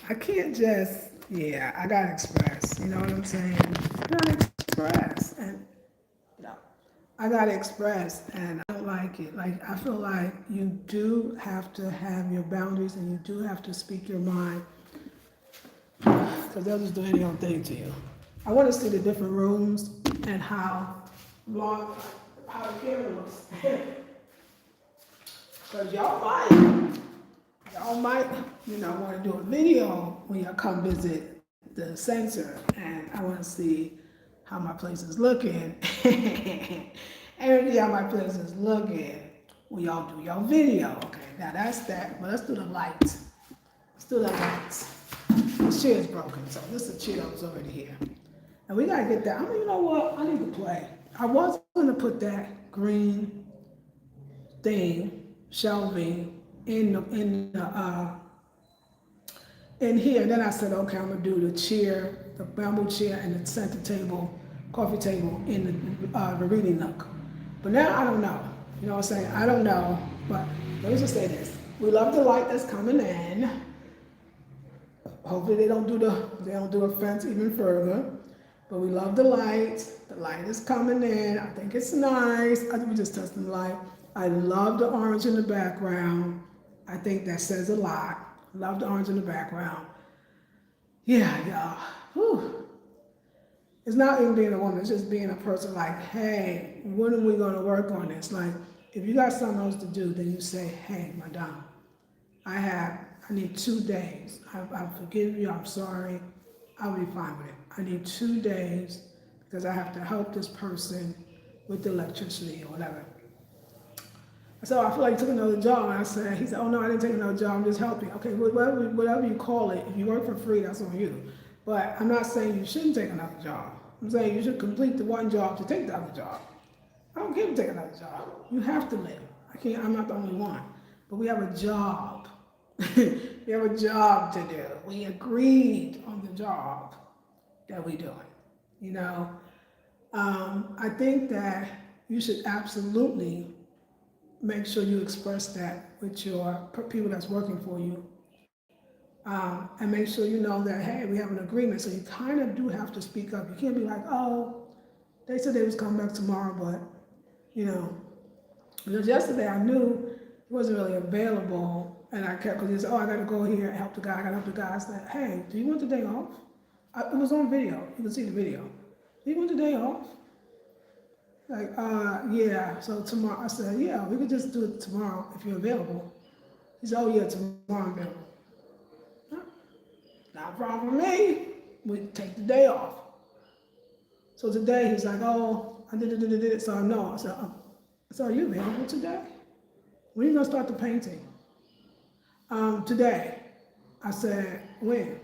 I can't just, yeah, I gotta express, you know what I'm saying? I gotta express, and, you know, I gotta express, and I don't like it. Like, I feel like you do have to have your boundaries, and you do have to speak your mind, because they'll just do any old thing to you. I wanna see the different rooms and long, how the camera looks. Because y'all might, want to do a video when y'all come visit the center, and I want to see how my place is looking. And how my place is looking when y'all do your video. Okay, now that's that. But let's do the lights. Let's do the lights. This chair is broken, so this is a chair that was already here. And we gotta get that. I mean, you know what? I need to play. I was gonna put that green thing, shelving in here. Then I said, okay, I'm gonna do the chair, the bamboo chair, and the center table, coffee table in the reading nook. But now I don't know. You know what I'm saying? I don't know. But let me just say this: we love the light that's coming in. Hopefully they don't do a fence even further. But we love the light. The light is coming in. I think it's nice. I think we just testing the light. I love the orange in the background. I think that says a lot. Love the orange in the background. Yeah, y'all. Whew. It's not even being a woman, it's just being a person like, hey, when are we gonna work on this? Like, if you got something else to do, then you say, hey, madam, I need 2 days. I forgive you, I'm sorry. I'll be fine with it. I need 2 days because I have to help this person with the electricity or whatever. So I feel like he took another job. And he said, oh no, I didn't take another job, I'm just helping. Okay, whatever you call it, if you work for free, that's on you. But I'm not saying you shouldn't take another job. I'm saying you should complete the one job to take the other job. I don't care to take another job. You have to live. I'm not the only one. But we have a job. We have a job to do. We agreed on the job that we're doing. You know, I think that you should absolutely make sure you express that with your people that's working for you. And make sure you know that, hey, we have an agreement. So you kind of do have to speak up. You can't be like, oh, they said they was coming back tomorrow, but, you know, because yesterday I knew he wasn't really available. And I kept, because he said, oh, I got to go here and help the guy. I got to help the guy. I said, hey, do you want the day off? It was on video. You can see the video. Do you want the day off? Like, yeah. So tomorrow, I said, yeah, we could just do it tomorrow if you're available. He said, oh, yeah, tomorrow I'm available. Not a problem with me. We take the day off. So today he's like, oh, I did it. So I know. I said, so are you available today? When are you gonna start the painting? Today. I said, when?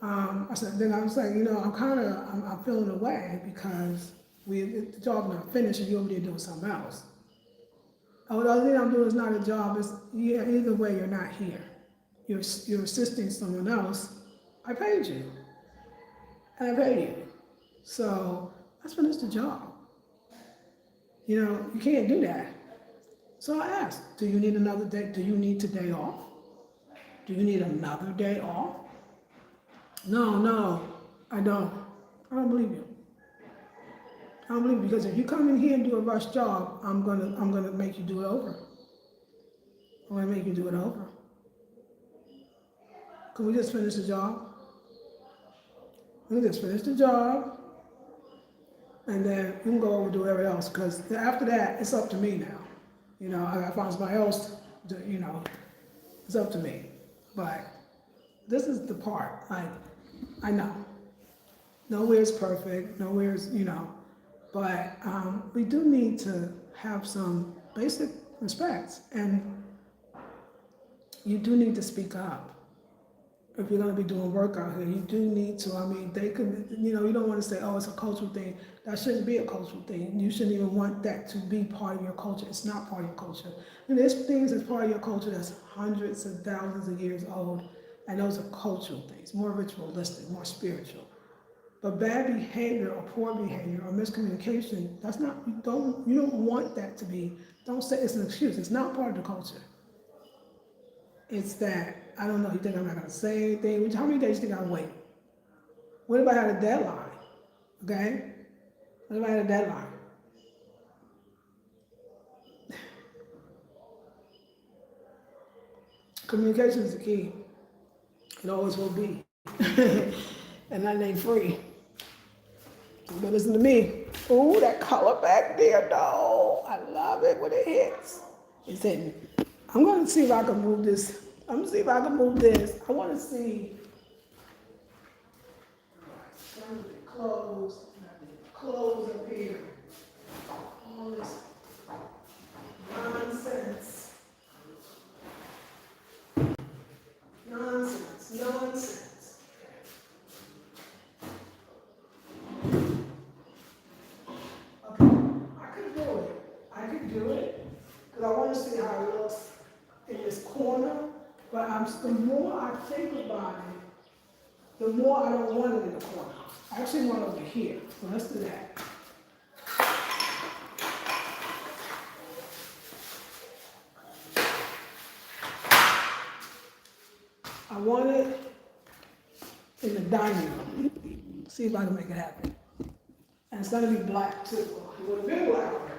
I said, then I was like, I'm feeling away because the job's not finished and you're over there doing something else. Oh, the other thing I'm doing is not a job. It's, yeah, either way, you're not here. You're assisting someone else. I paid you. And I paid you. So let's finish the job. You can't do that. So I asked, do you need another day? Do you need today off? Do you need another day off? No, I don't. I don't believe you. I don't believe you because if you come in here and do a rush job, I'm gonna make you do it over. I'm gonna make you do it over. Can we just finish the job? We can just finish the job, and then you can go over and do whatever else. Because after that, it's up to me now. I gotta find somebody else. It's up to me. But this is the part. Like, I know. Nowhere's perfect. Nowhere's, but we do need to have some basic respect, and you do need to speak up. If you're going to be doing work out here, you do need to. I mean, they could, you don't want to say, oh, it's a cultural thing. That shouldn't be a cultural thing. You shouldn't even want that to be part of your culture. It's not part of your culture. And there's things that's part of your culture that's hundreds of thousands of years old, and those are cultural things, more ritualistic, more spiritual. But bad behavior or poor behavior or miscommunication, that's not, you don't want that to be, don't say it's an excuse. It's not part of the culture. It's that, I don't know, you think I'm not gonna say anything? How many days do you think I'll wait? What if I had a deadline? Okay? What if I had a deadline? Communication is the key. It always will be. And that ain't free. But listen to me. Ooh, that color back there, though. I love it when it hits. It's hitting. I'm going to see if I can move this. I'm going to see if I can move this. I want to see. Close. Close up here. All this nonsense. Nonsense. Okay, I could do it, because I want to see how it looks in this corner, but the more I think about it, the more I don't want it in the corner. I actually want it over here, so let's do that. I want it in the dining room. See if I can make it happen. And it's gonna be black too. It would have been black already.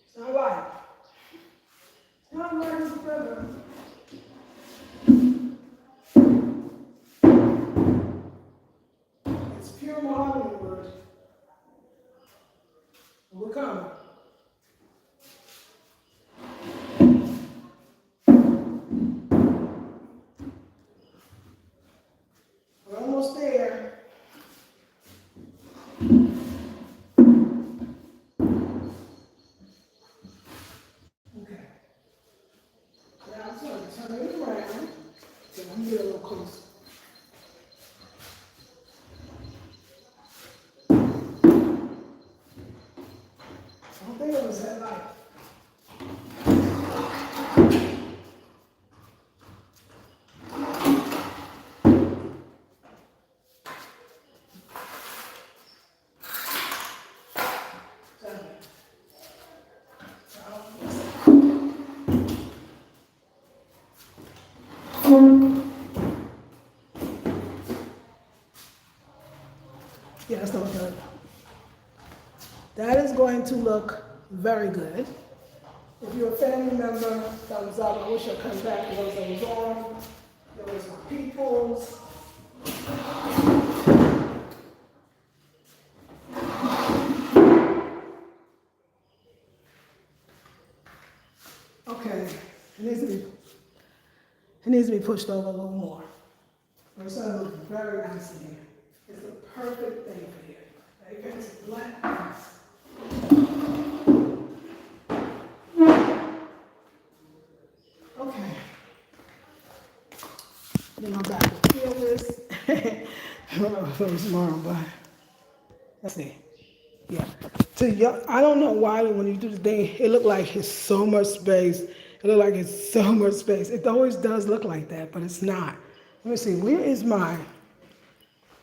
It's not right. It's not right as a feather. It's pure mahogany wood. We're coming. We're almost there. Okay. Now I'm going to turn it around. So I'm get a little closer. I don't think it was that light. Yeah, that's not good. That is going to look very good. If you're a family member, thumbs up. I wish I'd come back for those that was on. There was my peoples. Okay, it needs to be pushed over a little more. It's going to look very nice in here. It's the perfect thing for here. They painted black. Okay. Then I'm back to feel this. I don't know if it was tomorrow, but let's see. Yeah. So I don't know why when you do the thing, it looked like it's so much space. It looked like it's so much space. It always does look like that, but it's not. Let me see. Where is my?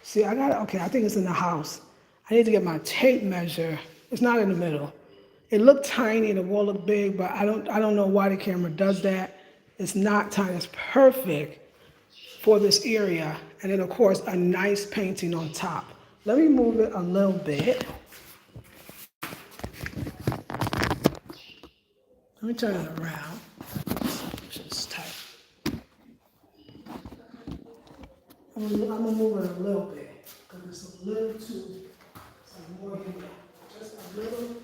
See, okay, I think it's in the house. I need to get my tape measure. It's not in the middle. It looked tiny and the wall looked big, but I don't know why the camera does that. It's not tiny, it's perfect for this area. And then of course, a nice painting on top. Let me move it a little bit. Let me turn it around. Just tight. I'm gonna move it a little bit because it's a little too, some more here. Just a little.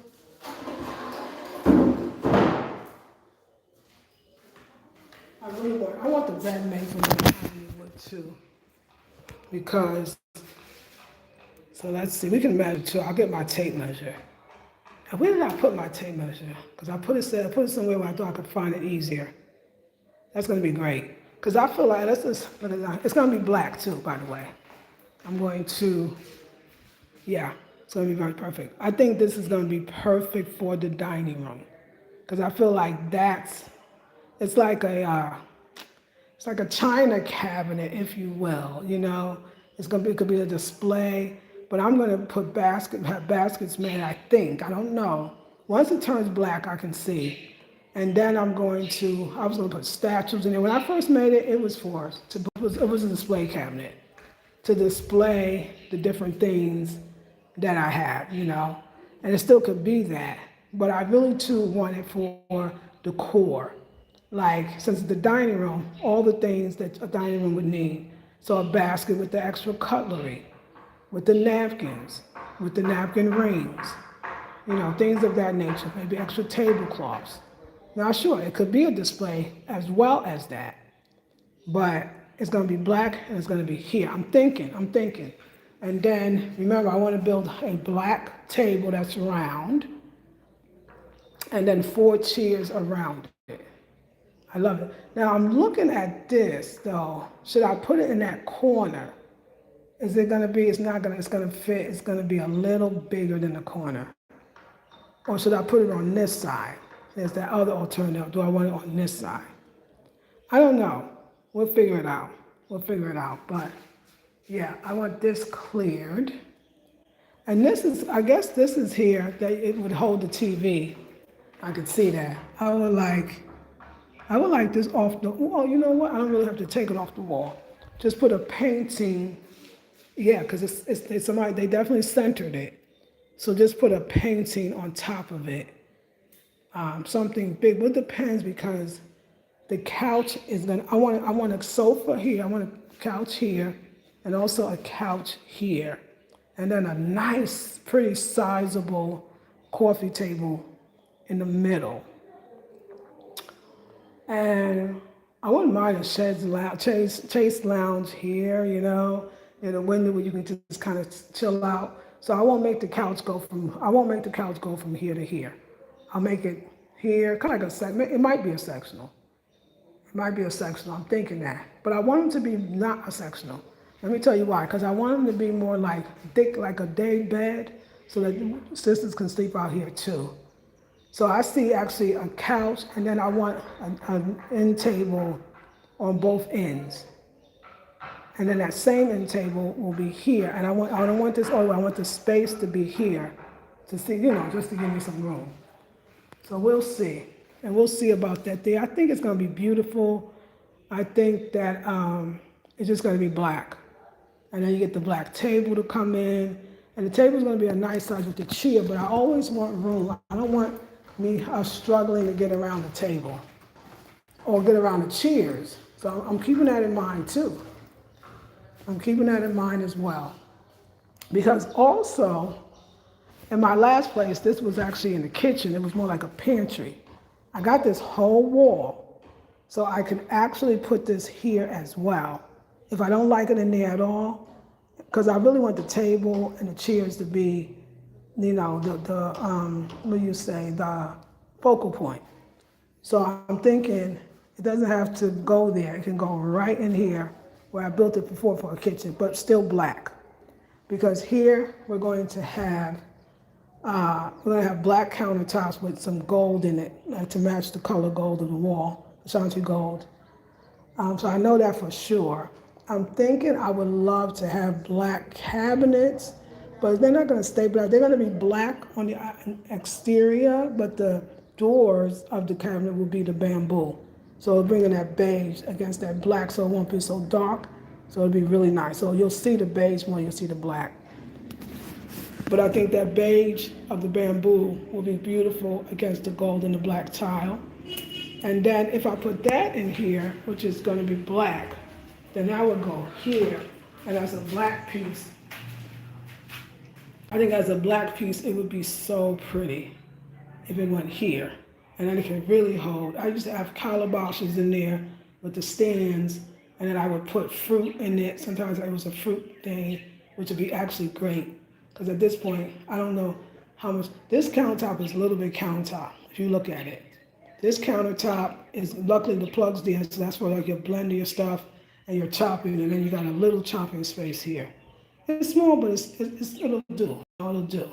I want the red made from the wood too. Because, so let's see, we can measure too. I'll get my tape measure. And where did I put my tape measure? Because I put it somewhere where I thought I could find it easier. That's gonna be great. Because I feel like, it's gonna be black too, by the way. I'm going to, yeah, it's gonna be very perfect. I think this is gonna be perfect for the dining room. Because I feel like it's like a china cabinet, if you will, you know. It could be a display, But I'm going to have baskets made, I think. I don't know. Once it turns black, I can see. And then I was going to put statues in there. When I first made it, it was it was a display cabinet to display the different things that I have, and it still could be that. But I really too want it for decor. Like, since the dining room, all the things that a dining room would need. So a basket with the extra cutlery, with the napkins, with the napkin rings, things of that nature, maybe extra tablecloths. Now, sure, it could be a display as well as that, but it's going to be black and it's going to be here. I'm thinking. And then, remember, I want to build a black table that's round and then 4 chairs around it. I love it. Now, I'm looking at this, though. Should I put it in that corner? Is it going to be, it's going to fit, it's going to be a little bigger than the corner. Or should I put it on this side? There's that other alternative. Do I want it on this side? I don't know. We'll figure it out. But yeah, I want this cleared. And I guess this is here that it would hold the TV. I could see that. I would like this off the wall. You know what? I don't really have to take it off the wall. Just put a painting. Yeah, because it's somebody, they definitely centered it. So just put a painting on top of it. Something big. But it depends, because the couch is I want a sofa here. I want a couch here, and also a couch here, and then a nice, pretty sizable coffee table in the middle. And I wouldn't mind a Chase lounge here, in a window where you can just kind of chill out. So I won't make the couch go from here to here. I'll make it here, kind of like a segment. It might be a sectional. I'm thinking that. But I want them to be not a sectional. Let me tell you why. Because I want them to be more like thick, like a day bed, so that sisters can sleep out here too. So I see actually a couch, and then I want an end table on both ends. And then that same end table will be here. And I don't want this all the way. I want the space to be here to see, just to give me some room. So we'll see. And we'll see about that there. I think it's going to be beautiful. I think that it's just going to be black. And then you get the black table to come in. And the table's going to be a nice size with the chair, but I always want room. I don't want me struggling to get around the table or get around the chairs. So I'm keeping that in mind too. I'm keeping that in mind as well. Because also, in my last place, this was actually in the kitchen. It was more like a pantry. I got this whole wall, so I could actually put this here as well. If I don't like it in there at all, because I really want the table and the chairs to be, the focal point. So I'm thinking it doesn't have to go there. It can go right in here where I built it before for a kitchen, but still black. Because here we're going to have black countertops with some gold in it, to match the color gold of the wall, Ashanti gold. So I know that for sure. I'm thinking I would love to have black cabinets, but they're not going to stay black. They're going to be black on the exterior, but the doors of the cabinet will be the bamboo. So bringing that beige against that black, so it won't be so dark. So it'll be really nice. So you'll see the beige more, you'll see the black. But I think that beige of the bamboo will be beautiful against the gold and the black tile. And then if I put that in here, which is going to be black, then I would go here, and as a black piece, I think as a black piece, it would be so pretty if it went here. And then it can really hold. I used to have calabashes in there with the stands, and then I would put fruit in it. Sometimes it was a fruit thing, which would be actually great. Because at this point, I don't know how much. This countertop is a little bit countertop, if you look at it. This countertop is, luckily the plug's there, so that's where like your blender, your stuff, and your chopping, and then you got a little chopping space here. It's small, but it'll do. It'll do.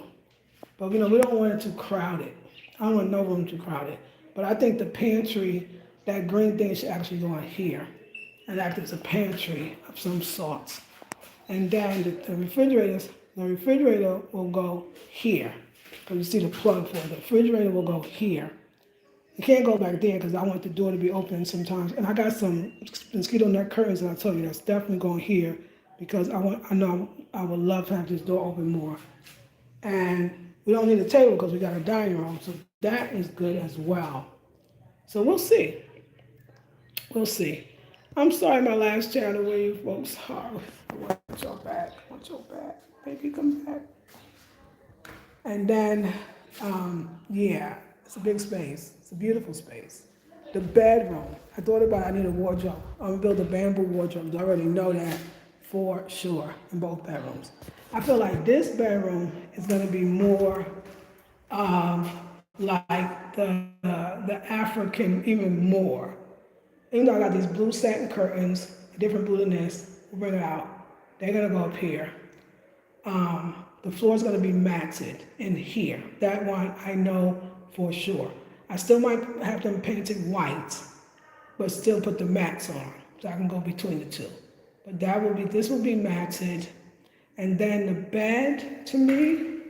But we don't want it too crowded. I don't want no room too crowded. But I think the pantry, that green thing should actually go on here and act as a pantry of some sorts. And then the refrigerators, The refrigerator will go here. Because you see the plug for it. The refrigerator will go here. You can't go back there because I want the door to be open sometimes. And I got some mosquito net curtains that I told you that's definitely going here because I know I would love to have this door open more. And we don't need a table because we got a dining room, so that is good as well. So we'll see. We'll see. I'm sorry my last channel where you folks are. Watch your back. Watch your back. Baby, come back. And then, yeah, it's a big space. It's a beautiful space. The bedroom. I thought about I need a wardrobe. I'm going to build a bamboo wardrobe. I already know that for sure in both bedrooms. I feel like this bedroom is going to be more like the African, even more. Even though I got these blue satin curtains, different blue than this, we'll bring it out. They're going to go up here. The floor is going to be matted in here. That one I know for sure. I still might have them painted white, but still put the mats on, so I can go between the two. But this will be matted. And then the bed, to me,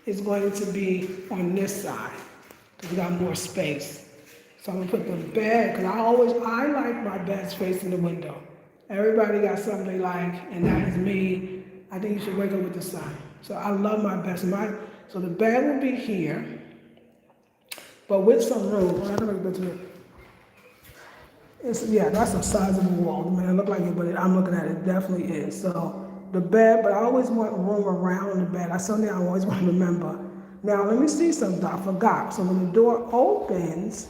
is going to be on this side, because we got more space. So I'm gonna put the bed, because I like my beds facing the window. Everybody got something they like, and that is me. I think you should wake up with the sun. So I love my beds. So the bed will be here, but with some room. I'm not gonna go to it. Yeah, that's a sizable wall. I mean, it look like it, but I'm looking at it. It definitely is. So the bed, but I always want room around the bed. That's something I always want to remember. Now, let me see something I forgot. So when the door opens,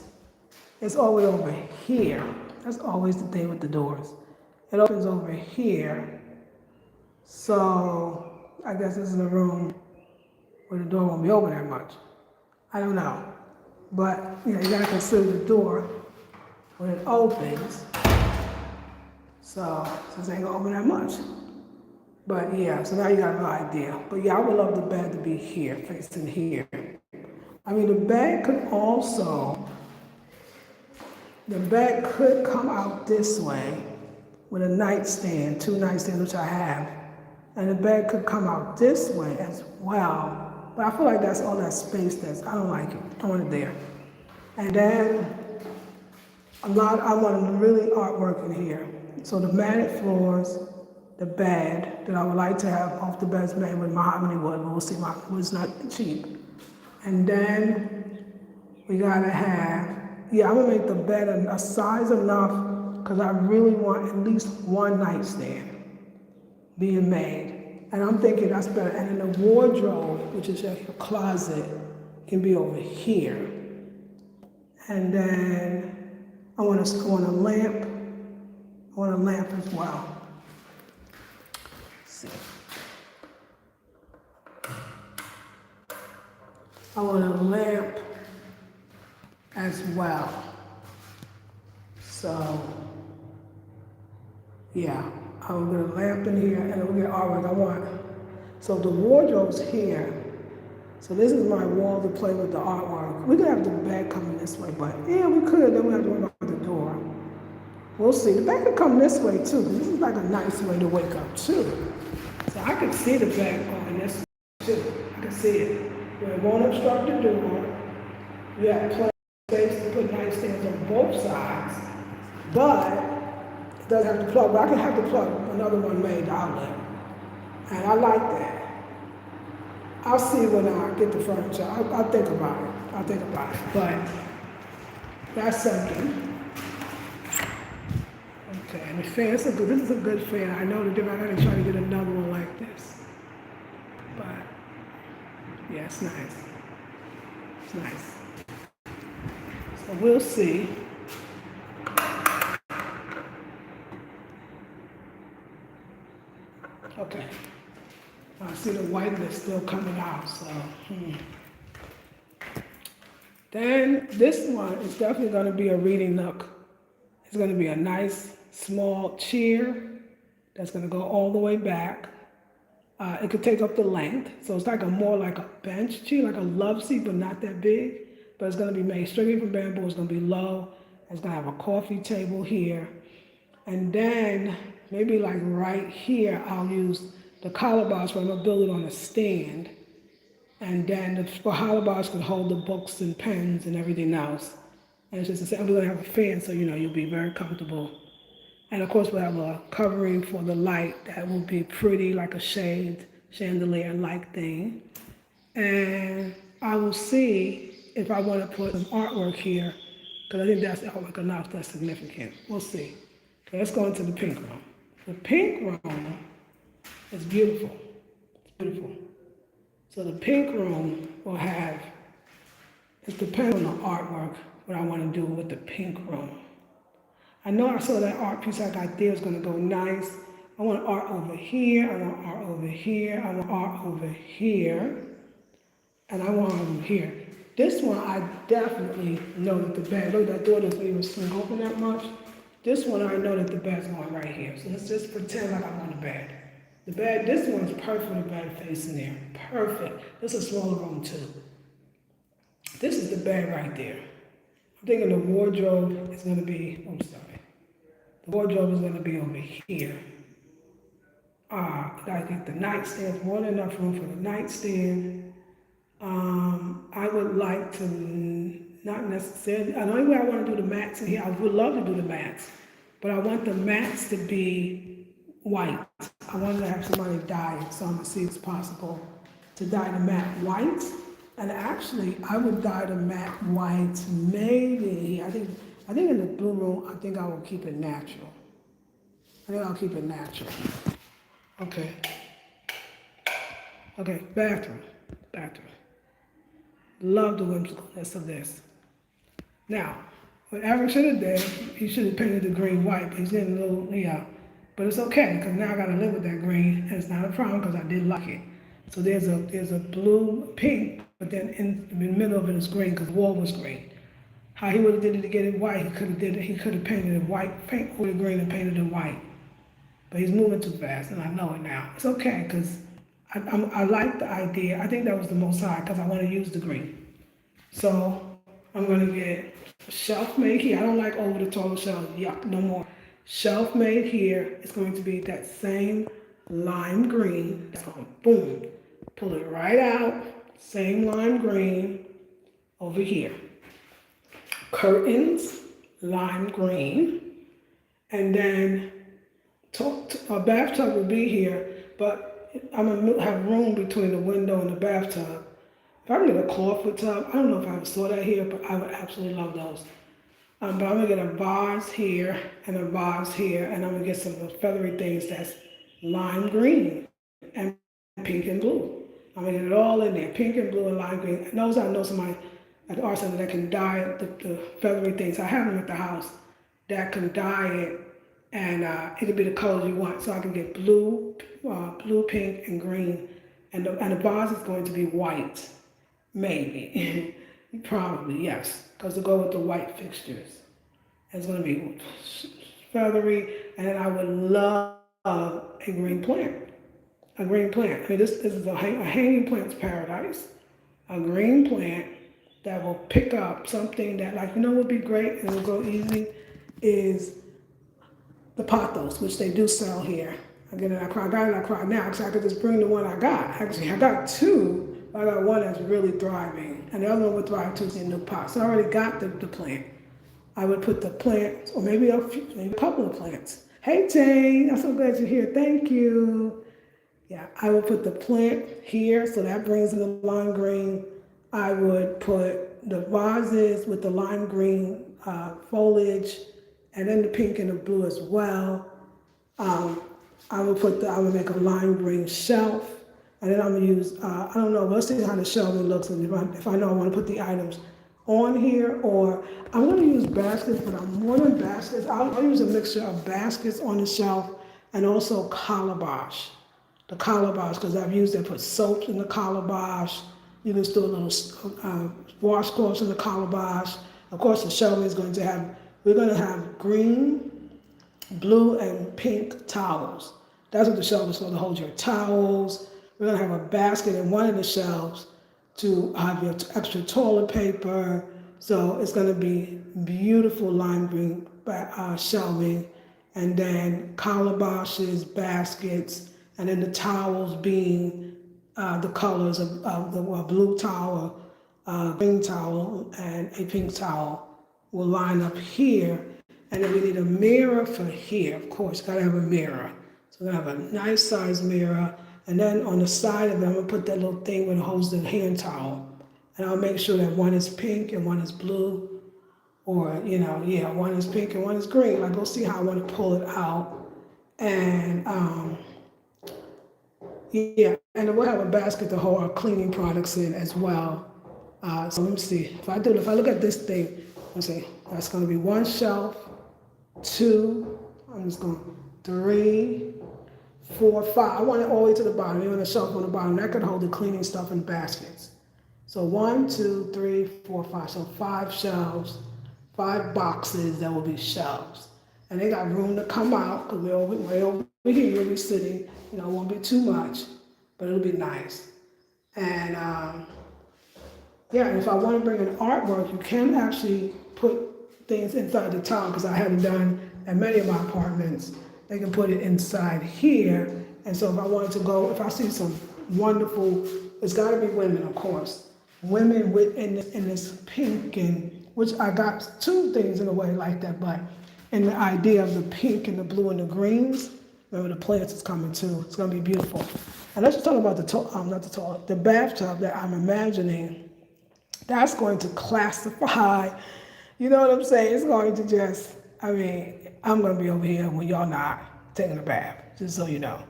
it's always over here. That's always the thing with the doors. It opens over here. So I guess this is a room where the door won't be open that much. I don't know. But you gotta consider the door when it opens. So since it ain't gonna open that much. But yeah, so now you got no idea. But yeah, I would love the bed to be here, facing here. I mean, the bed could come out this way with a nightstand, 2 nightstands, which I have. And the bed could come out this way as well. But I feel like that's all that space I don't like it. I want it there. And then I want really artwork in here. So the matted floors, the bed that I would like to have off the bed's made with mahogany wood, but we'll see, mahogany wood's not cheap. And then we gotta have, I'm gonna make the bed a size enough because I really want at least 1 nightstand being made. And I'm thinking that's better. And then the wardrobe, which is like a closet, can be over here. And then I want a lamp. I want a lamp as well. Let's see. I want a lamp as well. So, yeah, I'll get a lamp in here and we'll get artwork. So the wardrobe's here. So this is my wall to play with the artwork. We could have the bed coming this way, but yeah, we could. Then we have to worry about the door. We'll see. The bed could come this way too. This is like a nice way to wake up too. So I could see the bed going this way too. I can see it. It won't obstruct the door. You have plenty of space to put nightstands on both sides, but it doesn't have to plug. But I can have to plug another one made, the outlet. And I like that. I'll see when I get the furniture. I'll think about it. But that's something. Okay, and the fan, this is a good fan. I know that I gotta try to get another one like this. But yeah, it's nice. It's nice. So we'll see. Okay. I see the whiteness still coming out, so. Then this one is definitely gonna be a reading nook. It's gonna be a nice, small chair that's gonna go all the way back. It could take up the length, so it's more like a bench chair, like a love seat, but not that big. But it's gonna be made strictly from bamboo. It's gonna be low. It's gonna have a coffee table here. And then maybe like right here, I'll use the calabash, but I'm gonna build it on a stand. And then the calabash could hold the books and pens and everything else. And it's just the same. We're gonna have a fan, so you'll be very comfortable. And of course, we'll have a covering for the light that will be pretty, like a shade, chandelier-like thing. And I will see if I want to put some artwork here, because I think that's artwork enough, that's significant. We'll see. Okay, let's go into the pink room. The pink room is beautiful. It's beautiful. So the pink room will have, it depends on the artwork, what I want to do with the pink room. I know I saw that art piece I got there is going to go nice. I want art over here, I want art over here, I want art over here, and I want over here. This one, I definitely know that the bed, look, that door doesn't even swing open that much. This one, I know that the bed's going right here. So let's just pretend like I'm on the bed. The bed, this one's perfect, the bed facing there. Perfect. This is a smaller room too. This is the bed right there. I'm thinking the wardrobe is going to be, oh, sorry. The wardrobe is going to be over here. I think the nightstand's more than enough room for the nightstand. I would like to, not necessarily, the only way I want to do the mats in here, I would love to do the mats, but I want the mats to be white. I wanted to have somebody dye it, so I'm going to see if it's possible to dye the mat white. And actually, I would dye the mat white maybe, I think in the blue room, I think I will keep it natural. I think I'll keep it natural. Okay. Okay, bathroom. Love the whimsicalness of this. Now, what Eric should have did, he should have painted the green white, but he's in a little, but it's okay, because now I gotta live with that green, and it's not a problem, because I did like it. So there's a blue, pink, but then in the middle of it is green, because the wall was green. How he would have did it to get it white, he could have painted it white, paint with green and painted it white. But he's moving too fast, and I know it now. It's okay, because I like the idea. I think that was the most high, because I want to use the green. So I'm going to get a shelf made here. I don't like over the tall shelf. Yuck, no more. Shelf made here is going to be that same lime green. It's going to, boom, pull it right out. Same lime green over here. Curtains, lime green. And then a bathtub will be here, but I'm going to have room between the window and the bathtub. If I can get a clawfoot tub, I don't know if I ever saw that here, but I would absolutely love those. But I'm going to get a vase here and a vase here, and I'm going to get some of the feathery things that's lime green and pink and blue. I'm going to get it all in there, pink and blue and lime green. And those I know somebody at the art center that can dye the feathery things. I have them at the house that can dye it, and it can be the colors you want. So I can get blue, pink, and green, and the vase is going to be white, maybe, probably, yes, because to go with the white fixtures. It's going to be feathery, and then I would love a green plant. A green plant. I mean, this is a hanging plant's paradise. A green plant that will pick up something that, like, would be great and will go easy is the pothos, which they do sell here. Again, I got it, I cry now, because I could just bring the one I got. Actually, I got two. I got one that's really thriving, and the other one would thrive too, in the pot. So I already got the plant. I would put the plant, or maybe a couple of plants. Hey, Jane, I'm so glad you're here. Thank you. Yeah, I would put the plant here, so that brings in the lime green. I would put the vases with the lime green foliage, and then the pink and the blue as well. I would make a lime green shelf, and then I'm gonna use, I don't know, let's see how the shelving looks, and if I know I wanna put the items on here, or I'm gonna use baskets, but I'm more than baskets. I'll use a mixture of baskets on the shelf and also calabash. The calabash, because I've used it, put soaps in the calabash. You can store little washcloths in the calabash. Of course, the shelving is going to have, we're gonna have green, blue, and pink towels. That's what the shelf is for, to hold your towels. We're gonna have a basket in one of the shelves to have your extra toilet paper. So it's gonna be beautiful lime green shelving, and then calabashes, baskets, and then the towels being the colors of the blue towel, green towel, and a pink towel will line up here. And then we need a mirror for here. Of course, gotta have a mirror. So we're gonna have a nice size mirror. And then on the side of it, I'm gonna put that little thing where it holds the hand towel. And I'll make sure that one is pink and one is blue. Or, you know, yeah, one is pink and one is green. Like, we'll see how I want to pull it out. And, yeah, and then we'll have a basket to hold our cleaning products in as well. So let me see. If I look at this thing, let's see, that's going to be one shelf, two, I'm just going 3, 4, 5. I want it all the way to the bottom. Even a shelf on the bottom that could hold the cleaning stuff in baskets. So 1, 2, 3, 4, 5. So 5 shelves, 5 boxes that will be shelves. And they got room to come out because we're way over here. We'll be sitting. You know, it won't be too much, but it'll be nice. And yeah, and if I want to bring in artwork, you can actually put things inside the tile because I have it done at many of my apartments. They can put it inside here. And so if I wanted to go, if I see some wonderful, it's got to be women, of course. Women in this pink, and which I got 2 things in a way like that, but in the idea of the pink and the blue and the greens, remember the plants is coming too. It's going to be beautiful. And let's just talk about the bathtub that I'm imagining. That's going to classify, you know what I'm saying? It's going to just, I mean, I'm going to be over here when y'all not taking a bath, just so you know.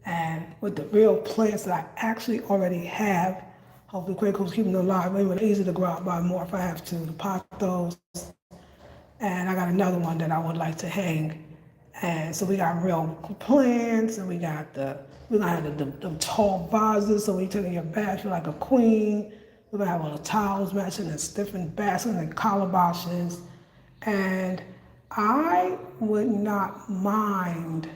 And with the real plants that I actually already have, hopefully Quaco's keeping them alive. Maybe it's easy to go out and buy more if I have to pot those. And I got another one that I would like to hang. And so we got real plants, and we're gonna have the tall vases, so when you take your bath, you're like a queen. We're gonna have all the towels matching and different baskets and calabashes. And I would not mind,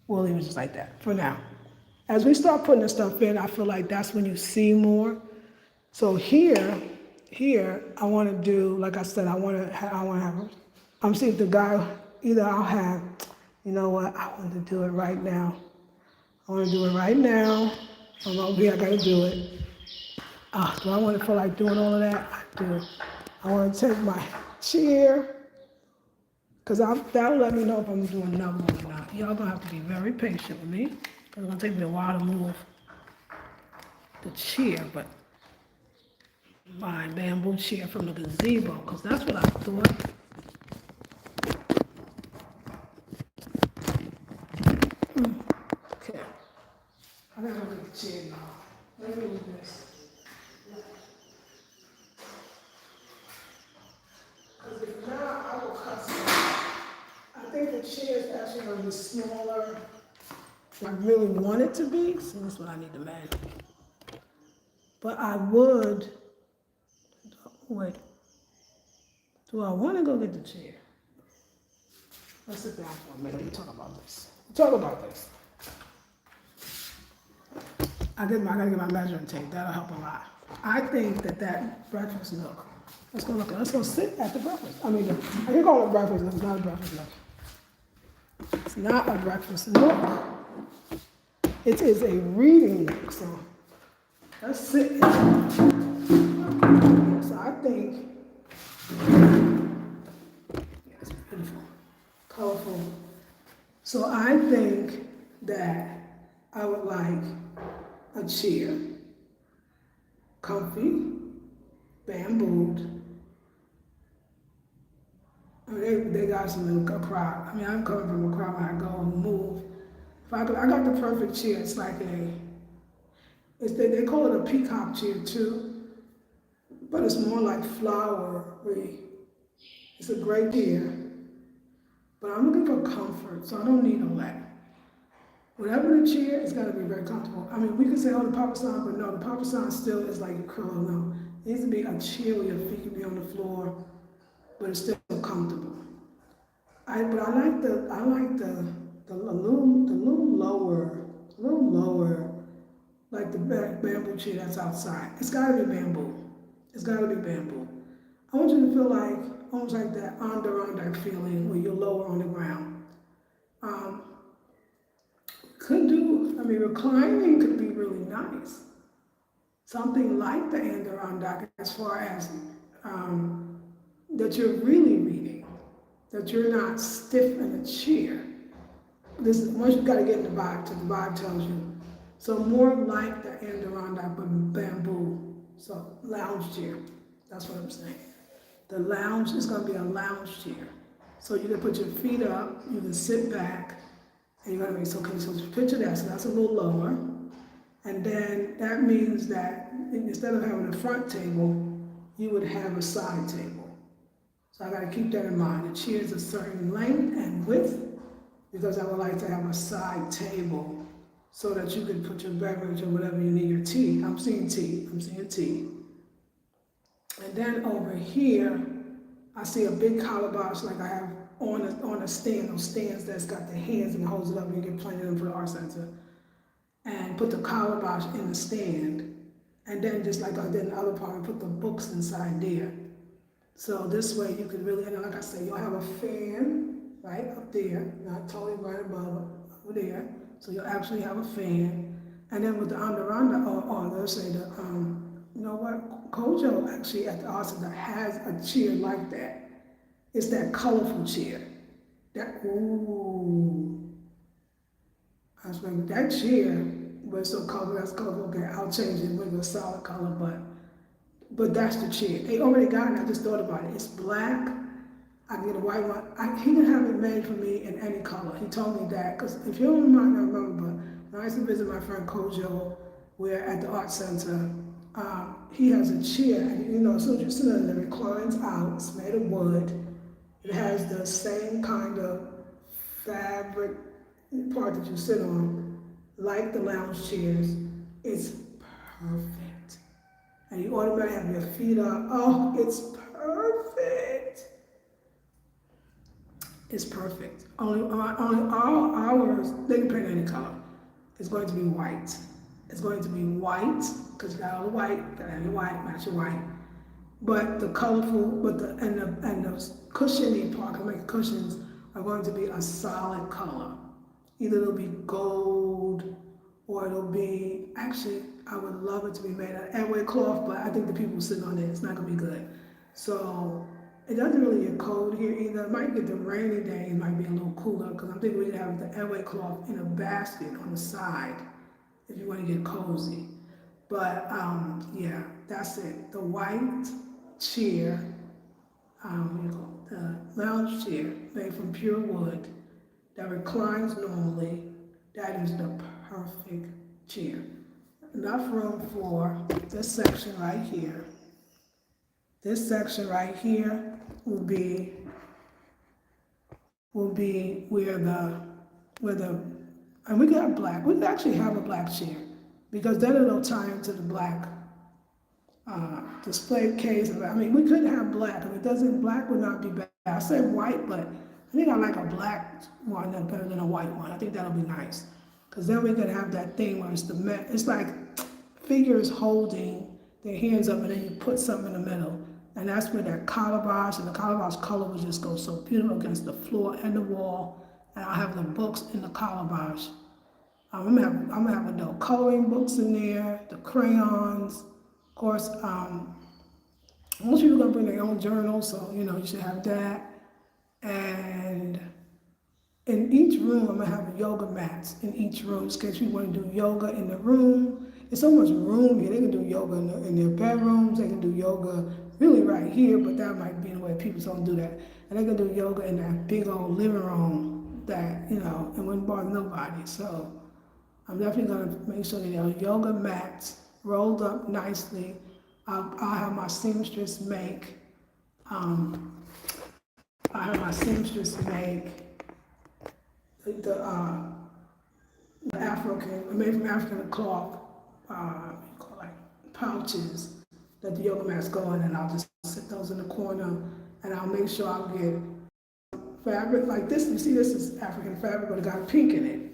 we'll leave it just like that for now. As we start putting this stuff in, I feel like that's when you see more. So here, I want to do, like I said, I want to have, I'm seeing if the guy, either I'll have, you know what, I want to do it right now. I'm over here, I got to do it. Do I want to feel like doing all of that? I do. I want to take my chair, because that'll let me know if I'm doing another one or not. Y'all going to have to be very patient with me, because it's going to take me a while to move the chair, but my bamboo chair from the gazebo, because that's what I thought. Okay. I gotta look at the chair now. Let me move this. Because if not, I will cut some. I think the chair is actually going to be smaller than I really want it to be, so that's what I need to manage. But I would, wait, do I want to go get the chair? Let's sit down for a minute. Let me talk about this. I gotta get my measuring tape. That'll help a lot. I think that breakfast nook. Let's go sit at the breakfast. I mean, I can call it breakfast nook. It's not a breakfast nook. It's not a breakfast nook. It is a reading nook. So let's sit. So I think, yeah, it's beautiful, colorful. So I think that I would like a chair, comfy, bambooed. I mean, they got some in a crowd. I mean, I'm coming from a crowd when I go and move. I got the perfect chair. It's like they call it a peacock chair too, but it's more like flowery. It's a great chair, but I'm looking for comfort, so I don't need all that. Whatever the chair, it's got to be very comfortable. I mean, we could say, oh, the Papasan, but no, the Papasan still is like a curl. No, it needs to be a chair where your feet can be on the floor, but it's still comfortable. I like the little lower, like the bamboo chair that's outside. It's got to be bamboo. I want you to feel like almost like that Adirondack feeling where you're lower on the ground. reclining could be really nice. Something like the Adirondack as far as that you're really reading, that you're not stiff in a chair. This is, once you got to get in the vibe, till the vibe tells you. So more like the Adirondack, but bamboo. So lounge chair. That's what I'm saying. The lounge is going to be a lounge chair. So you can put your feet up, you can sit back, and you're going to be, okay, so picture that. So that's a little lower. And then that means that instead of having a front table, you would have a side table. So I got to keep that in mind. The chair is a certain length and width, because I would like to have a side table so that you can put your beverage or whatever you need, your tea. I'm seeing tea. And then over here, I see a big calabash like I have on a stand, those stands that's got the hands and holds it up and you get plenty of them for the art center. And put the calabash in the stand. And then just like I did in the other part, I put the books inside there. So this way you can really, and like I say, you'll have a fan right up there, not totally right above, over there. So you'll actually have a fan. And then with the Adirondack, or let's say the, you know what, Kojo actually at the art center has a chair like that. It's that colorful chair. That, ooh. I was like, that chair was so colorful, that's colorful, okay, I'll change it with a solid color, but that's the chair. They already got it, I just thought about it. It's black, I can get a white one. He can have it made for me in any color. He told me that, because if you don't might not remember, but when I used to visit my friend Kojo, we're at the art center, he has a chair, and you know, as soon as you sit in it, it reclines out, it's made of wood. It has the same kind of fabric part that you sit on, like the lounge chairs. It's perfect. And you automatically have your feet up. Oh, it's perfect. It's perfect. Only all ours, they can paint any color. It's going to be white. It's going to be white, because you got all the white, gotta have your white, match your white. But the colorful, and the cushiony part, I make cushions, are going to be a solid color. Either it'll be gold, or it'll be, actually, I would love it to be made out of airway cloth, but I think the people sitting on it, it's not gonna be good. So, it doesn't really get cold here either. It might get the rainy day, it might be a little cooler, because I'm thinking we could have the airway cloth in a basket on the side, if you wanna get cozy. But, yeah, that's it. The white chair, the lounge chair made from pure wood that reclines normally, that is the perfect chair. Enough room for this section right here. This section right here will be where the, and we could have black, we could actually have a black chair, because then it'll tie into the black display case. I mean, we could have black. If it doesn't, black would not be bad. I said white, but I think I like a black one that's better than a white one. I think that'll be nice. Because then we could have that thing where it's like figures holding their hands up and then you put something in the middle. And that's where that calabash, and the calabash color would just go so beautiful against the floor and the wall. And I'll have the books in the calabash. I'm gonna have adult coloring books in there, the crayons. Of course, most people are gonna bring their own journal, so you know you should have that. And in each room, I'm gonna have yoga mats in each room, in case you want to do yoga in the room. There's so much room here. They can do yoga in their bedrooms. They can do yoga really right here, but that might be the way people don't do that. And they can do yoga in that big old living room that, you know, it wouldn't bother nobody. So I'm definitely gonna make sure that there are yoga mats rolled up nicely. I'll have my seamstress make, the made from African cloth, like pouches that the yoga mats go in, and I'll just sit those in the corner, and I'll make sure I'll get fabric like this. You see, this is African fabric, but it got pink in it,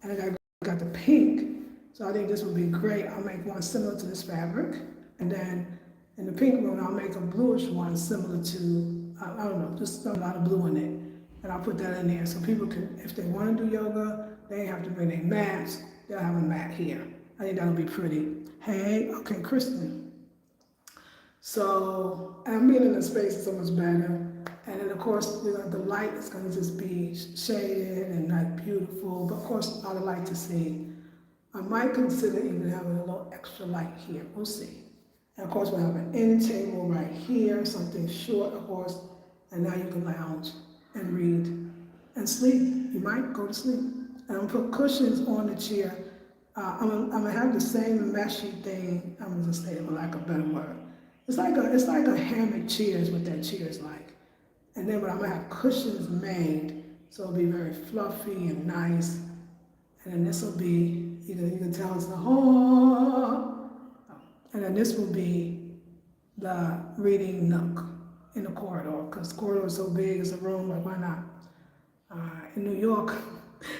and it got the pink. So I think this would be great. I'll make one similar to this fabric, and then in the pink one, I'll make a bluish one similar to, I don't know, just a lot of blue in it. And I'll put that in there so people can, if they want to do yoga, They have to bring their mats. They'll have a mat here. I think that'll be pretty. Hey, okay, Kristen. So, and being in the space is so much better. And then of course, the light is gonna just be shaded and like beautiful, but of course, not a light to see. I might consider even having a little extra light here, we'll see. And of course, we'll have an end table right here, something short, of course, and now you can lounge and read and sleep. You might go to sleep. And I'm gonna put cushions on the chair. I'm gonna have the same meshy thing. I'm gonna just say it for lack of a better word. It's like a hammock chairs, what that chair is like. And then, but I'm gonna have cushions made, so it'll be very fluffy and nice. And then this will be, you can tell it's the oh. And then this will be the reading nook in the corridor, because the corridor is so big, it's a room, like why not? In New York,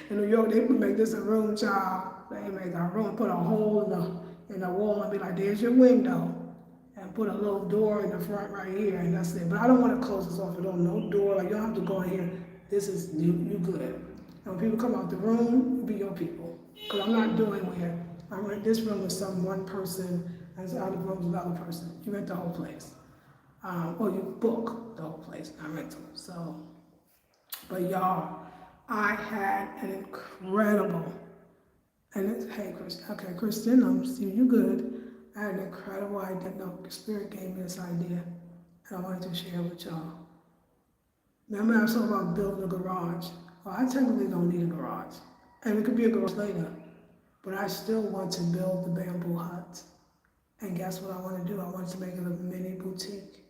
they would make this a room, child. They make a room, put a hole in the wall and be like, there's your window. And put a little door in the front right here, and that's it. But I don't want to close this off at all. No door, like you don't have to go in here. This is, you good. And when people come out the room, be your people. Because I'm not doing where I rent this room with one person, and the other room with another person. You rent the whole place. Or you book the whole place, not rental. So, but y'all, I had an incredible, and it's, hey, Kristen, I'm seeing you good. I had an incredible idea. No, Spirit gave me this idea, and I wanted to share with y'all. Remember I was talking about building a garage. Well, I technically don't need a garage, and it could be a garage later, but I still want to build the bamboo hut. And guess what I want to do? I want to make it a mini boutique,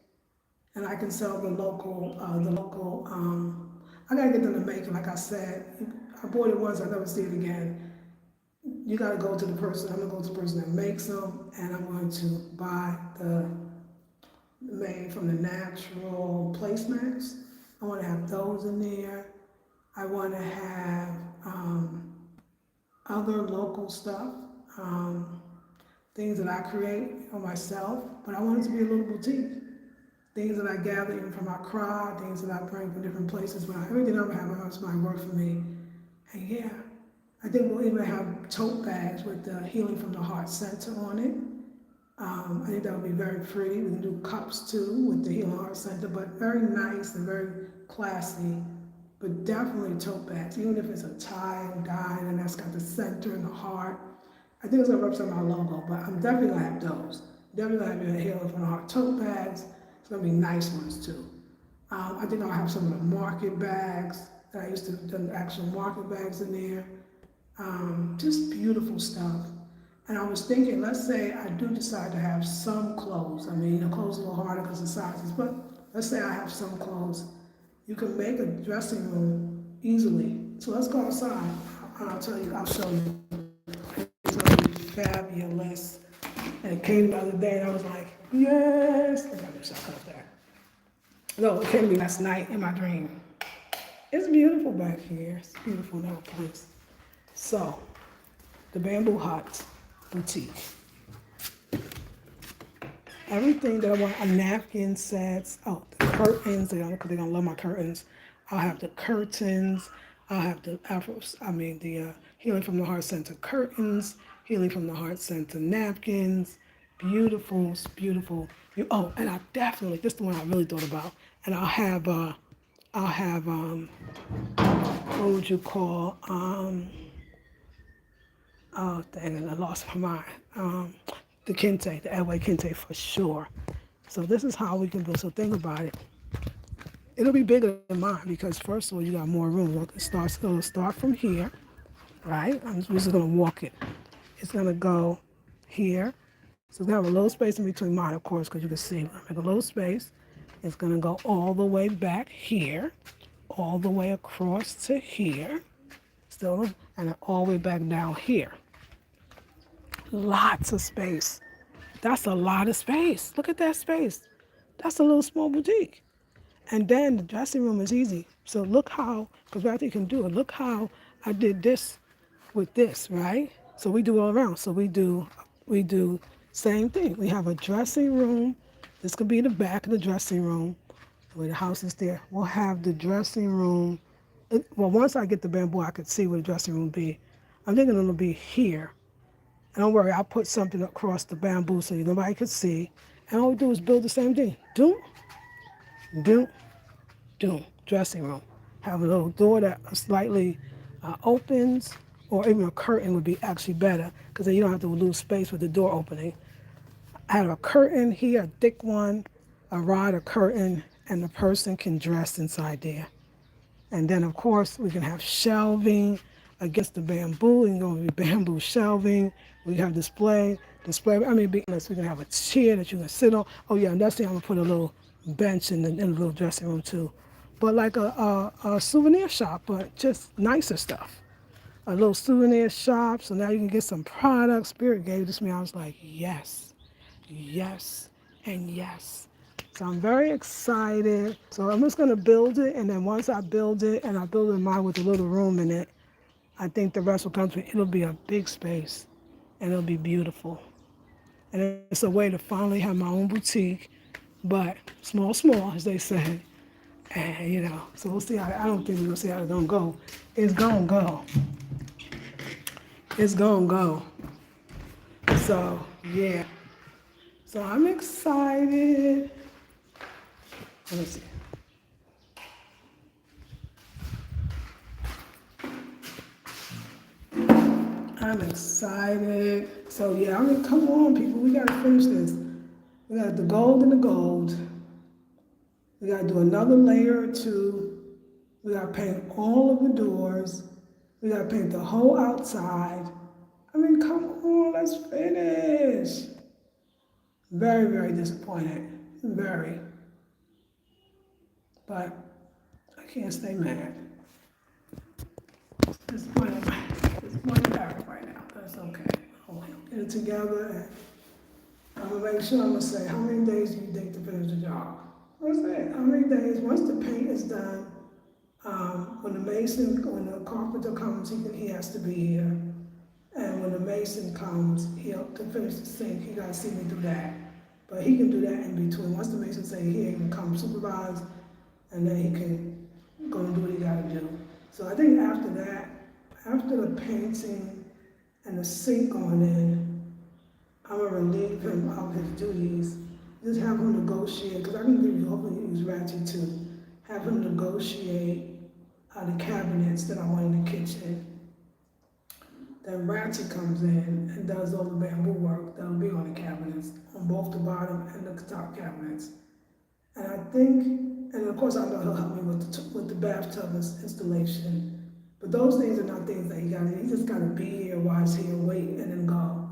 and I can sell the local. I gotta get them to make it. Like I said, I bought it once. I never see it again. You gotta go to the person. I'm gonna go to the person that makes them, and I'm going to buy the made from the natural placemats. I want to have those in there. I want to have other local stuff, things that I create for myself, but I want it to be a little boutique. Things that I gather even from my crowd, things that I bring from different places. But everything I'm having helps my work for me. And yeah, I think we'll even have tote bags with the Healing from the Heart Center on it. I think that would be very pretty. We can do cups too with the Healing Heart Center, but very nice and very classy. But definitely tote bags, even if it's a tie and dye and that's got the center and the heart. I think it's gonna represent my logo, but I'm definitely gonna have those. Definitely gonna have your Healing from the Heart tote bags. It's gonna be nice ones too. I think I'll have some of the market bags that I used to do, the actual market bags in there. Just beautiful stuff. And I was thinking, let's say I do decide to have some clothes. I mean, clothes a little harder because of sizes, but let's say I have some clothes. You can make a dressing room easily. So let's go outside, and I'll show you. It's gonna be fabulous. And it came the other day, and I was like, yes. I got to shut up there. No, it came to me last night in my dream. It's beautiful back here. It's a beautiful little place. So, the Bamboo Hut Boutique. Everything that I want, a napkin sets, the curtains, they're gonna love my curtains. I'll have the curtains, I'll have the Healing from the Heart Center curtains, Healing from the Heart Center napkins, beautiful, beautiful. And I definitely, this is the one I really thought about, and I'll have what would you call, oh dang it, I lost my mind. The kente, the Edway kente for sure. So this is how we can go. So think about it. It'll be bigger than mine because first of all, you got more room. It'll start from here, right? I'm just gonna walk it. It's gonna go here. So it's gonna have a little space in between mine, of course, because you can see. I'm gonna make a little space. It's gonna go all the way back here, all the way across to here, still, and then all the way back down here. Lots of space. That's a lot of space. Look at that space. That's a little small boutique. And then the dressing room is easy. So look how, because what you can do it, look how I did this with this, right? So we do all around. So we do same thing. We have a dressing room. This could be the back of the dressing room where the house is there. We'll have the dressing room Well, once I get the bamboo, I could see where the dressing room be. I'm thinking it'll be here. And don't worry, I'll put something across the bamboo so nobody could see. And all we do is build the same thing. Do, dressing room. Have a little door that slightly opens, or even a curtain would be actually better, because then you don't have to lose space with the door opening. I have a curtain here, a thick one, a rod, a curtain, and the person can dress inside there. And then, of course, we can have shelving against the bamboo, and going to be bamboo shelving. We have display. I mean, big list. We can have a chair that you can sit on. Oh yeah, and that's the I'm gonna put a little bench in the little dressing room too. But like a souvenir shop, but just nicer stuff. A little souvenir shop, so now you can get some products. Spirit gave this to me. I was like, yes, yes, and yes. So I'm very excited. So I'm just gonna build it, and then once I build it, and I build it in mine with a little room in it, I think the rest will come to me. It'll be a big space, and it'll be beautiful. And it's a way to finally have my own boutique, but small, as they say. And so we'll see how. I don't think we're gonna see how it's gonna go. It's gonna go. It's gonna go. So yeah. So I'm excited. Let me see. I'm excited. So yeah, I mean, come on, people. We gotta finish this. We got the gold and the gold. We gotta do another layer or two. We gotta paint all of the doors. We gotta paint the whole outside. I mean, come on, let's finish. Very, very disappointed. Very. But I can't stay mad. Disappointed right now. That's okay. I'll get it together, and I'm gonna make sure I'm gonna say, how many days do you take to finish the job? That's it. How many days? Once the paint is done, when the carpenter comes, he has to be here. And when the mason comes, to finish the sink, he gotta see me do that. But he can do that in between. Once the mason say here, he can come supervise, and then he can go and do what he gotta do. So I think after that, after the painting and the sink going in, I'm gonna relieve him of his duties. Just have him negotiate, because I can give you, hopefully use Ratchet too. Have him negotiate the cabinets that I want in the kitchen. Then Ratchet comes in and does all the bamboo work that'll be on the cabinets, on both the bottom and the top cabinets. And I think, and of course I know he'll help me with the bathtub installation. But those things are not things that he just gotta be here, watch here, wait, and then go.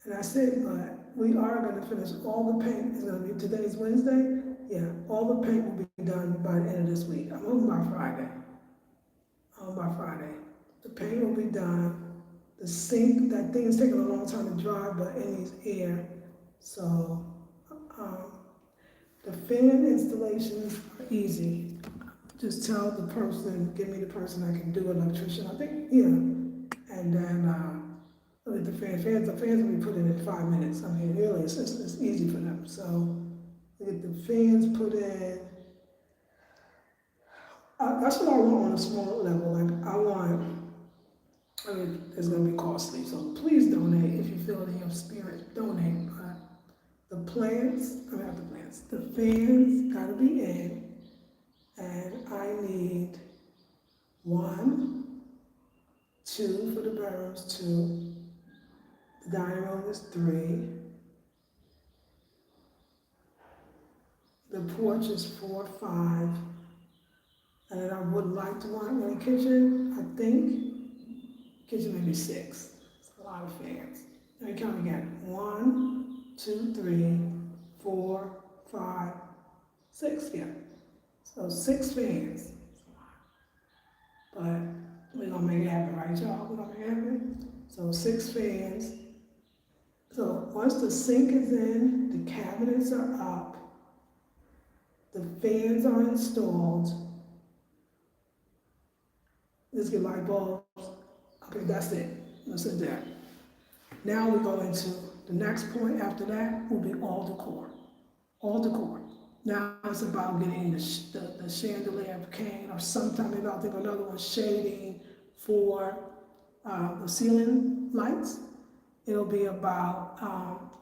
And that's it, but we are gonna finish all the paint. It's gonna be, today's Wednesday? Yeah, all the paint will be done by the end of this week. I'm hoping by Friday. The paint will be done. The sink, that thing is taking a long time to dry, but it needs air. So, the fan installations are easy. Just tell the person, give me the person that can do electrician. I think, yeah. And then, with the fans will be put in 5 minutes. I mean, really, it's easy for them. So, we get the fans put in. That's what I want on a small level. I mean, it's gonna be costly, so please donate if you feel it in your spirit. Donate. But the fans gotta be in, and I need 1, 2 for the bedrooms, 2. The dining room is 3. The porch is 4, 5. And then I would like to want in the kitchen, I think, kitchen maybe 6. It's a lot of fans. Let me count again. 1, 2, 3, 4, 5, 6, yeah. So 6 fans. But we're gonna make it happen, right, y'all? We're gonna make it happen. So 6 fans. So once the sink is in, the cabinets are up, the fans are installed. Let's get light bulbs. Okay, that's it. That's it there. Now we go into the next point after that will be all decor. All decor. Now it's about getting the chandelier cane, or sometime maybe I'll think another one, shading for the ceiling lights. It'll be about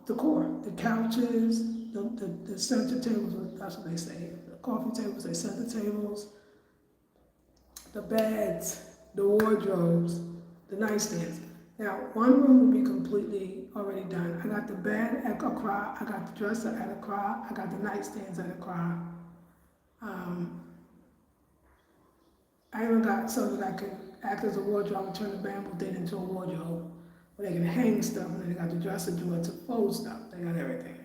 decor, the couches, the center tables, that's what they say. The coffee tables, they center tables, the beds, the wardrobes, the nightstands. Now, one room will be completely already done. I got the bed at Accra, I got the dresser at Accra, I got the nightstands at Accra. Um, I even got something that could act as a wardrobe and turn the bamboo thing into a wardrobe. Where they can hang stuff, and then they got the dresser drawer to fold stuff. They got everything.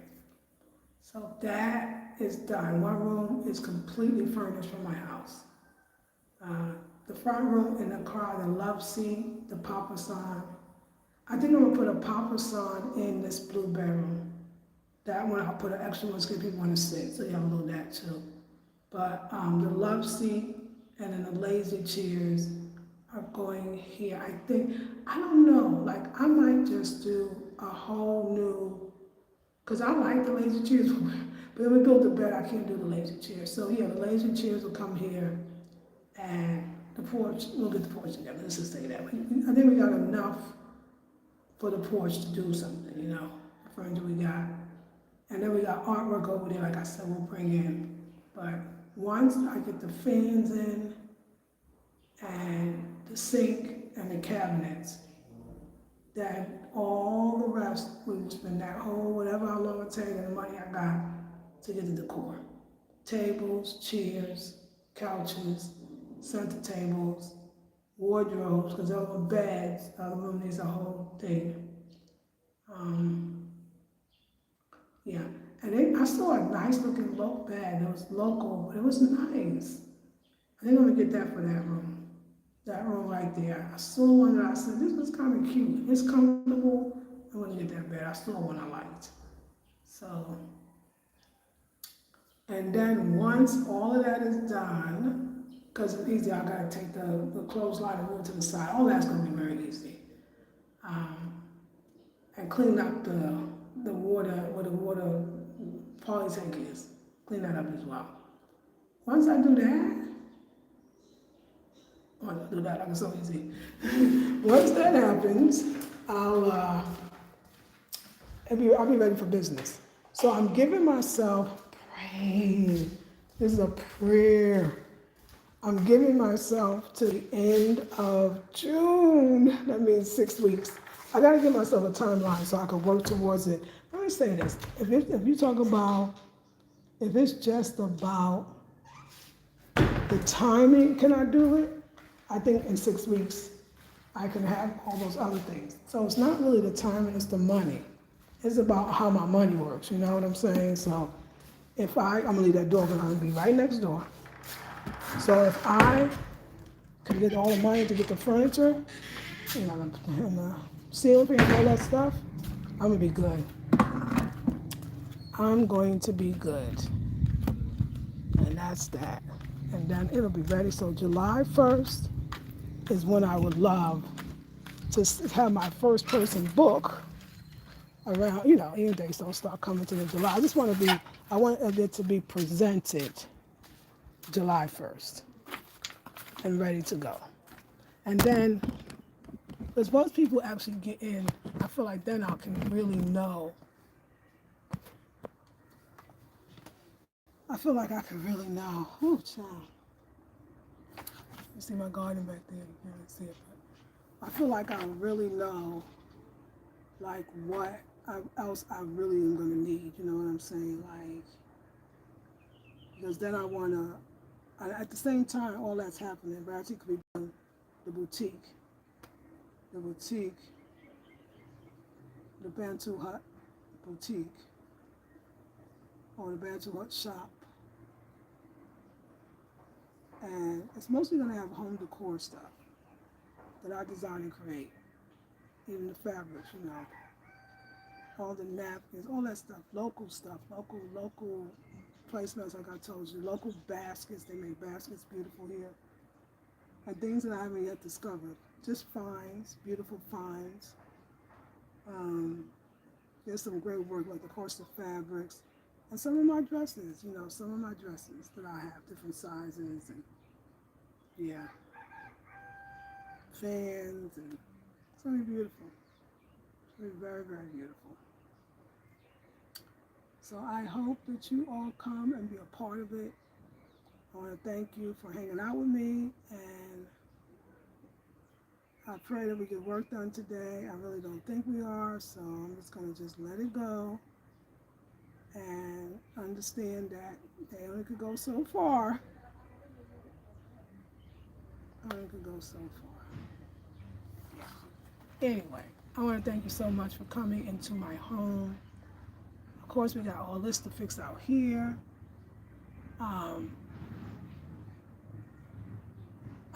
So that is done. One room is completely furnished for my house. The front room in the car, the love seat, the papa sign. I think I'm gonna put a papa sign in this blue bedroom. That one I'll put an extra one because people want to sit, so you have a little of that too. But the love seat and then the lazy chairs are going here. I think, I don't know, like I might just do a whole new, because I like the lazy chairs, but then we built the bed, I can't do the lazy chairs. So yeah, the lazy chairs will come here, and the porch, we'll get the porch together, let's just say that. I think we got enough for the porch to do something, you know, the furniture we got. And then we got artwork over there, like I said, we'll bring in. But once I get the fans in, and the sink and the cabinets, then all the rest, we will spend that whole, whatever how long it takes, and the money I got to get the decor. Tables, chairs, couches, center tables, wardrobes, because there were beds, the other room needs a whole thing. Yeah, and I saw a nice looking low bed, it was local, but it was nice. I think I'm gonna get that for that room. That room right there. I saw one that I said, this was kind of cute. It's comfortable. I'm gonna get that bed. I saw one I liked. So, and then once all of that is done, because it's easy, I gotta take the clothesline and move it to the side. All that's gonna be very easy. And clean up the water, where the water poly tank is. Clean that up as well. Once I do that, oh, I'll do that, like it's so easy. Once that happens, I'll be ready for business. So I'm giving myself praying. This is a prayer. I'm giving myself to the end of June. That means 6 weeks. I gotta give myself a timeline so I can work towards it. Let me say this: if you talk about, if it's just about the timing, can I do it? I think in 6 weeks I can have all those other things. So it's not really the timing, it's the money. It's about how my money works, you know what I'm saying? So if I'm gonna leave that door, but I'm gonna be right next door. So if I could get all the money to get the furniture, you know, and the ceiling fan and all that stuff, I'm gonna be good. I'm going to be good. And that's that. And then it'll be ready. So July 1st is when I would love to have my first person book around, you know, even days don't start coming to the July. I want it to be presented July 1st and ready to go. And then, because once people actually get in, I feel like then I can really know. I feel like I can really know. Ooh, child. You see my garden back there? You can't see it, but I feel like I really know, like what else I really am gonna need. You know what I'm saying? Like, because then I wanna. At the same time, all that's happening, but I actually could be doing the boutique, the Bantu Hut boutique, or the Bantu Hut shop. And it's mostly going to have home decor stuff that I design and create. Even the fabrics, you know, all the napkins, all that stuff, local placements, like I told you, local baskets. They make baskets beautiful here. And things that I haven't yet discovered. Just finds, beautiful finds. There's some great work, like the course of fabrics. And some of my dresses, some of my dresses that I have, different sizes, and yeah, fans, and it's going to be beautiful. It's going to be very, very beautiful. So I hope that you all come and be a part of it. I want to thank you for hanging out with me, and I pray that we get work done today. I really don't think we are, so I'm just going to just let it go and understand that they only could go so far. Only could go so far. Anyway, I want to thank you so much for coming into my home. Of course, we got all this to fix out here. I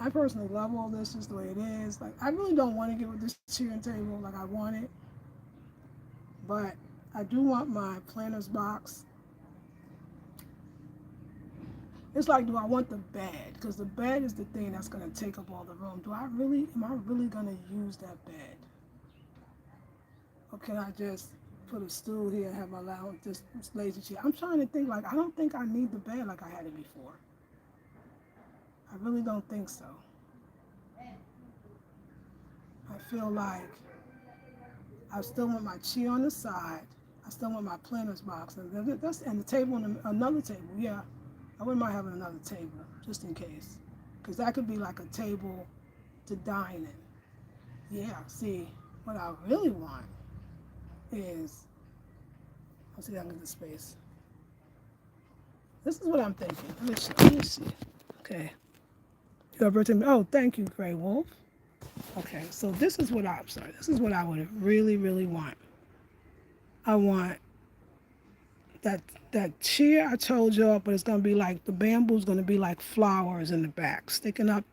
personally love all this just the way it is. Like, I really don't want to get with this chair and table like I want it, but I do want my planner's box. It's like, do I want the bed? Because the bed is the thing that's going to take up all the room. Am I really going to use that bed? Or can I just put a stool here and have my lounge, this lazy chair? I'm trying to think, like, I don't think I need the bed like I had it before. I really don't think so. I feel like I still want my chair on the side. I still want my planner's box. And the table, and another table, yeah. I wouldn't mind having another table, just in case. Because that could be like a table to dine in. Yeah, see, what I really want is, let's see if I can get the space. This is what I'm thinking. Let me see. Okay. Oh, thank you, Gray Wolf. Okay, so this is what this is what I would really, really want. I want that chair I told y'all, but it's gonna be like, the bamboo's gonna be like flowers in the back, sticking up.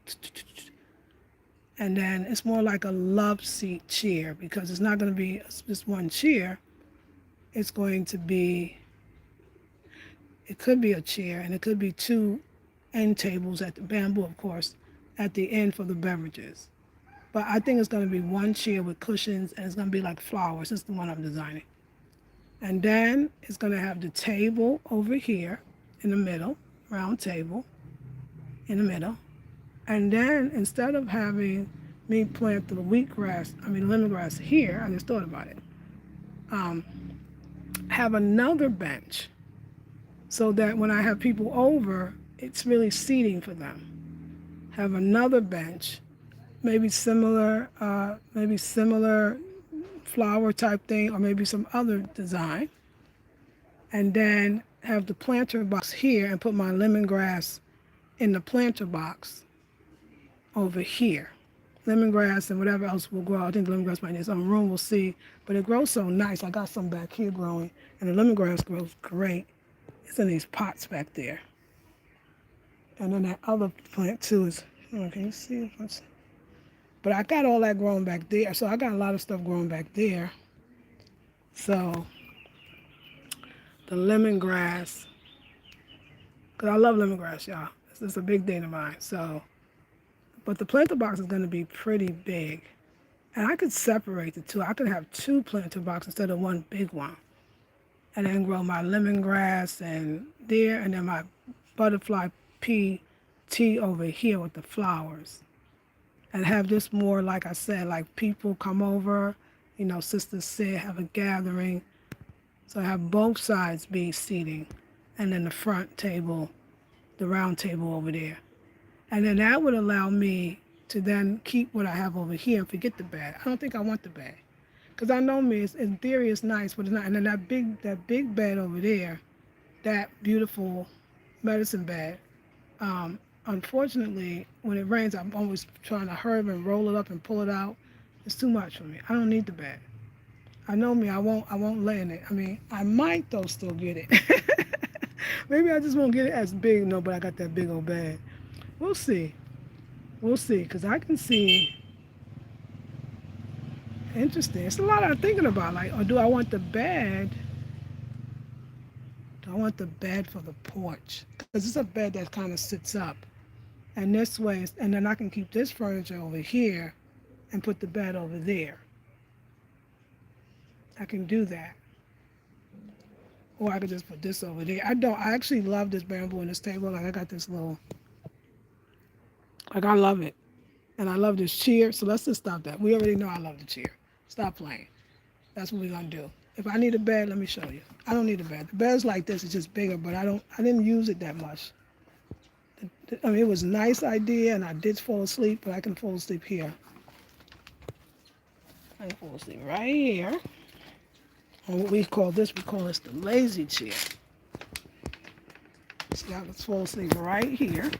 And then it's more like a love seat chair, because it's not gonna be just one chair. It's going to be, it could be a chair, and it could be two end tables at the bamboo, of course, at the end for the beverages. But I think it's going to be one chair with cushions, and it's going to be like flowers. This is the one I'm designing. And then it's going to have the table over here in the middle, round table in the middle. And then instead of having me plant the lemongrass here, I just thought about it, have another bench so that when I have people over, it's really seating for them. Have another bench, maybe similar flower type thing, or maybe some other design, and then have the planter box here and put my lemongrass in the planter box over here. Lemongrass and whatever else will grow. I think the lemongrass might need some room, we'll see. But it grows so nice. I got some back here growing, and the lemongrass grows great. It's in these pots back there. And then that other plant too is, can you see? But I got all that growing back there. So I got a lot of stuff growing back there. So the lemongrass, because I love lemongrass, y'all. It's a big thing of mine. So, but the planter box is going to be pretty big. And I could separate the two. I could have two planter boxes instead of one big one. And then grow my lemongrass and then my butterfly pea tea over here with the flowers. And have this more, like I said, like people come over, sisters said, have a gathering. So I have both sides be seating, and then the front table, the round table over there. And then that would allow me to then keep what I have over here and forget the bed. I don't think I want the bed. Because I know me, in theory it's nice, but it's not. And then that big bed over there, that beautiful medicine bed, unfortunately, when it rains, I'm always trying to hurry and roll it up and pull it out. It's too much for me. I don't need the bed. I know me, I won't lay in it. I mean, I might though still get it. Maybe I just won't get it as big, no, but I got that big old bed. We'll see. We'll see, because I can see, interesting. It's a lot I'm thinking about, like, or do I want the bed? Do I want the bed for the porch? Because it's a bed that kind of sits up. And this way, and then I can keep this furniture over here and put the bed over there. I can do that. Or I could just put this over there. I actually love this bamboo in this table. Like I got this little, like I love it. And I love this chair. So let's just stop that. We already know I love the chair. Stop playing. That's what we're gonna do. If I need a bed, let me show you. I don't need a bed. The bed's like this, it's just bigger, but I didn't use it that much. I mean, it was a nice idea, and I did fall asleep, but I can fall asleep here. I can fall asleep right here. And what we call this the lazy chair. See, I can fall asleep right here.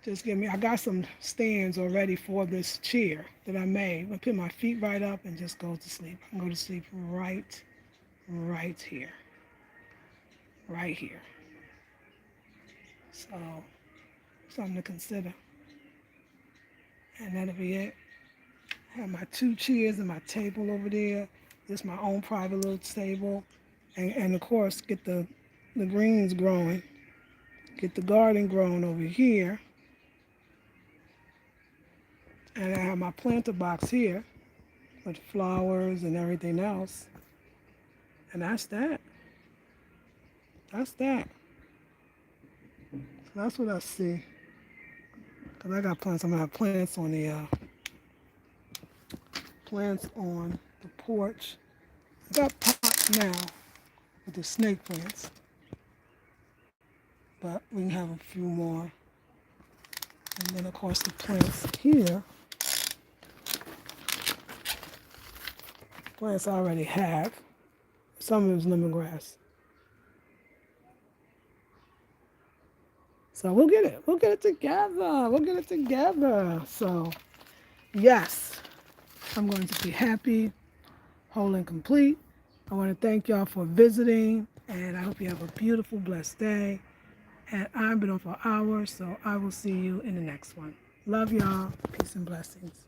Just give me, I got some stands already for this chair that I made. I put my feet right up and just go to sleep. I can go to sleep right here. Right here. So, something to consider. And that'll be it. I have my 2 chairs and my table over there. Just my own private little table. And of course, get the greens growing. Get the garden growing over here. And I have my planter box here with flowers and everything else. And that's that. That's that. So that's what I see. Because I got plants. I'm going to have plants on the porch. I got pots now with the snake plants. But we can have a few more. And then of course the plants here. Plants I already have. Some of it's lemongrass. So we'll get it. We'll get it together. We'll get it together. So yes, I'm going to be happy, whole and complete. I want to thank y'all for visiting, and I hope you have a beautiful, blessed day. And I've been on for hours, so I will see you in the next one. Love y'all. Peace and blessings.